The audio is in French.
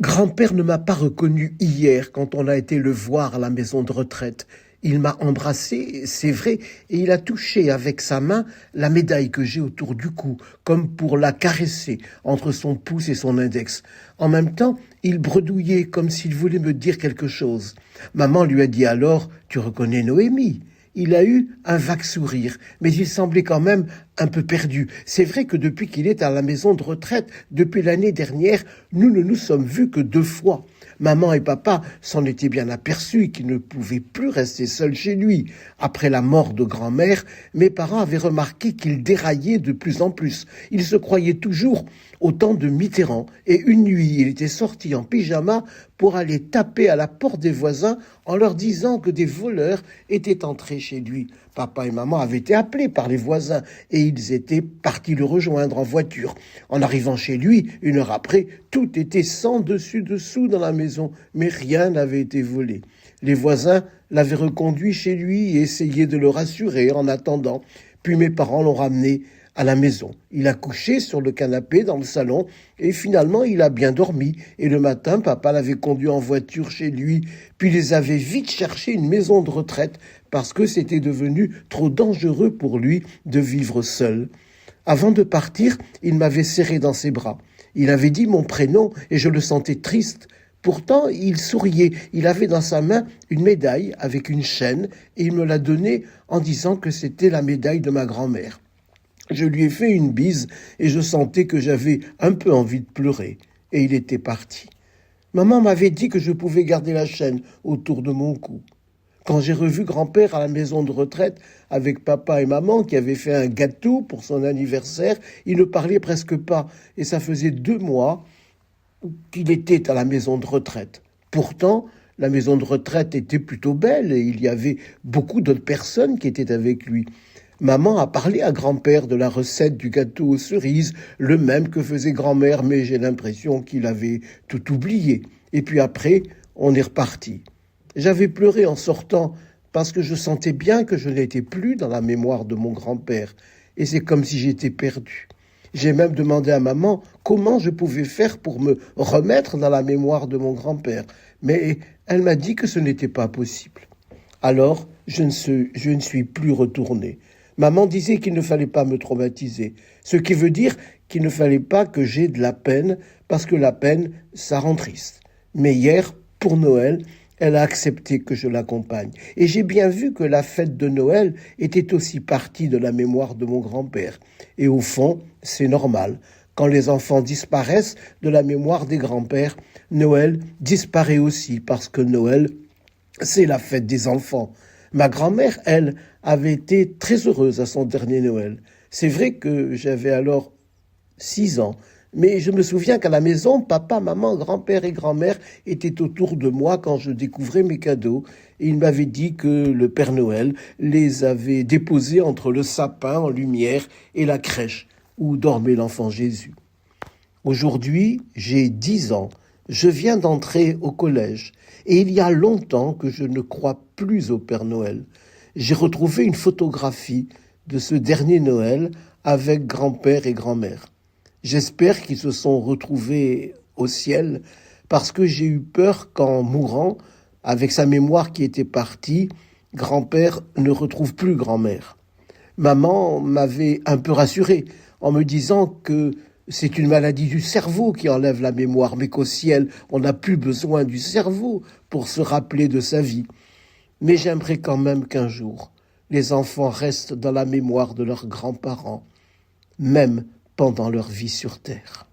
Grand-père ne m'a pas reconnu hier quand on a été le voir à la maison de retraite. Il m'a embrassé, c'est vrai, et il a touché avec sa main la médaille que j'ai autour du cou, comme pour la caresser entre son pouce et son index. En même temps, il bredouillait comme s'il voulait me dire quelque chose. Maman lui a dit alors, tu reconnais Noémie? Il a eu un vague sourire, mais il semblait quand même un peu perdu. C'est vrai que depuis qu'il est à la maison de retraite, depuis l'année dernière, nous ne nous sommes vus que 2 fois. Maman et papa s'en étaient bien aperçus qu'il ne pouvait plus rester seul chez lui. Après la mort de grand-mère, mes parents avaient remarqué qu'il déraillait de plus en plus. Il se croyait toujours au temps de Mitterrand, et une nuit, il était sorti en pyjama pour aller taper à la porte des voisins en leur disant que des voleurs étaient entrés chez lui. Papa et maman avaient été appelés par les voisins et ils étaient partis le rejoindre en voiture. En arrivant chez lui, 1 heure après, tout était sans dessus-dessous dans la maison, mais rien n'avait été volé. Les voisins l'avaient reconduit chez lui et essayaient de le rassurer en attendant. Puis mes parents l'ont ramené à la maison. Il a couché sur le canapé dans le salon et finalement il a bien dormi. Et le matin, papa l'avait conduit en voiture chez lui, puis les avait vite cherché une maison de retraite parce que c'était devenu trop dangereux pour lui de vivre seul. Avant de partir, il m'avait serré dans ses bras. Il avait dit mon prénom et je le sentais triste. Pourtant, il souriait. Il avait dans sa main une médaille avec une chaîne et il me l'a donnée en disant que c'était la médaille de ma grand-mère. Je lui ai fait une bise et je sentais que j'avais un peu envie de pleurer. Et il était parti. Maman m'avait dit que je pouvais garder la chaîne autour de mon cou. Quand j'ai revu grand-père à la maison de retraite avec papa et maman qui avaient fait un gâteau pour son anniversaire, il ne parlait presque pas et ça faisait 2 mois qu'il était à la maison de retraite. Pourtant, la maison de retraite était plutôt belle et il y avait beaucoup d'autres personnes qui étaient avec lui. Maman a parlé à grand-père de la recette du gâteau aux cerises, le même que faisait grand-mère, mais j'ai l'impression qu'il avait tout oublié. Et puis après, on est reparti. J'avais pleuré en sortant parce que je sentais bien que je n'étais plus dans la mémoire de mon grand-père. Et c'est comme si j'étais perdu. J'ai même demandé à maman comment je pouvais faire pour me remettre dans la mémoire de mon grand-père. Mais elle m'a dit que ce n'était pas possible. Alors, je ne suis plus retourné. Maman disait qu'il ne fallait pas me traumatiser, ce qui veut dire qu'il ne fallait pas que j'aie de la peine, parce que la peine, ça rend triste. Mais hier, pour Noël, elle a accepté que je l'accompagne. Et j'ai bien vu que la fête de Noël était aussi partie de la mémoire de mon grand-père. Et au fond, c'est normal. Quand les enfants disparaissent de la mémoire des grands-pères, Noël disparaît aussi, parce que Noël, c'est la fête des enfants. Ma grand-mère, elle, avait été très heureuse à son dernier Noël. C'est vrai que j'avais alors 6 ans, mais je me souviens qu'à la maison, papa, maman, grand-père et grand-mère étaient autour de moi quand je découvrais mes cadeaux. Et ils m'avaient dit que le Père Noël les avait déposés entre le sapin en lumière et la crèche où dormait l'enfant Jésus. Aujourd'hui, j'ai 10 ans. Je viens d'entrer au collège et il y a longtemps que je ne crois plus au Père Noël. J'ai retrouvé une photographie de ce dernier Noël avec grand-père et grand-mère. J'espère qu'ils se sont retrouvés au ciel parce que j'ai eu peur qu'en mourant, avec sa mémoire qui était partie, grand-père ne retrouve plus grand-mère. Maman m'avait un peu rassuré en me disant que c'est une maladie du cerveau qui enlève la mémoire, mais qu'au ciel, on n'a plus besoin du cerveau pour se rappeler de sa vie. Mais j'aimerais quand même qu'un jour, les enfants restent dans la mémoire de leurs grands-parents, même pendant leur vie sur Terre.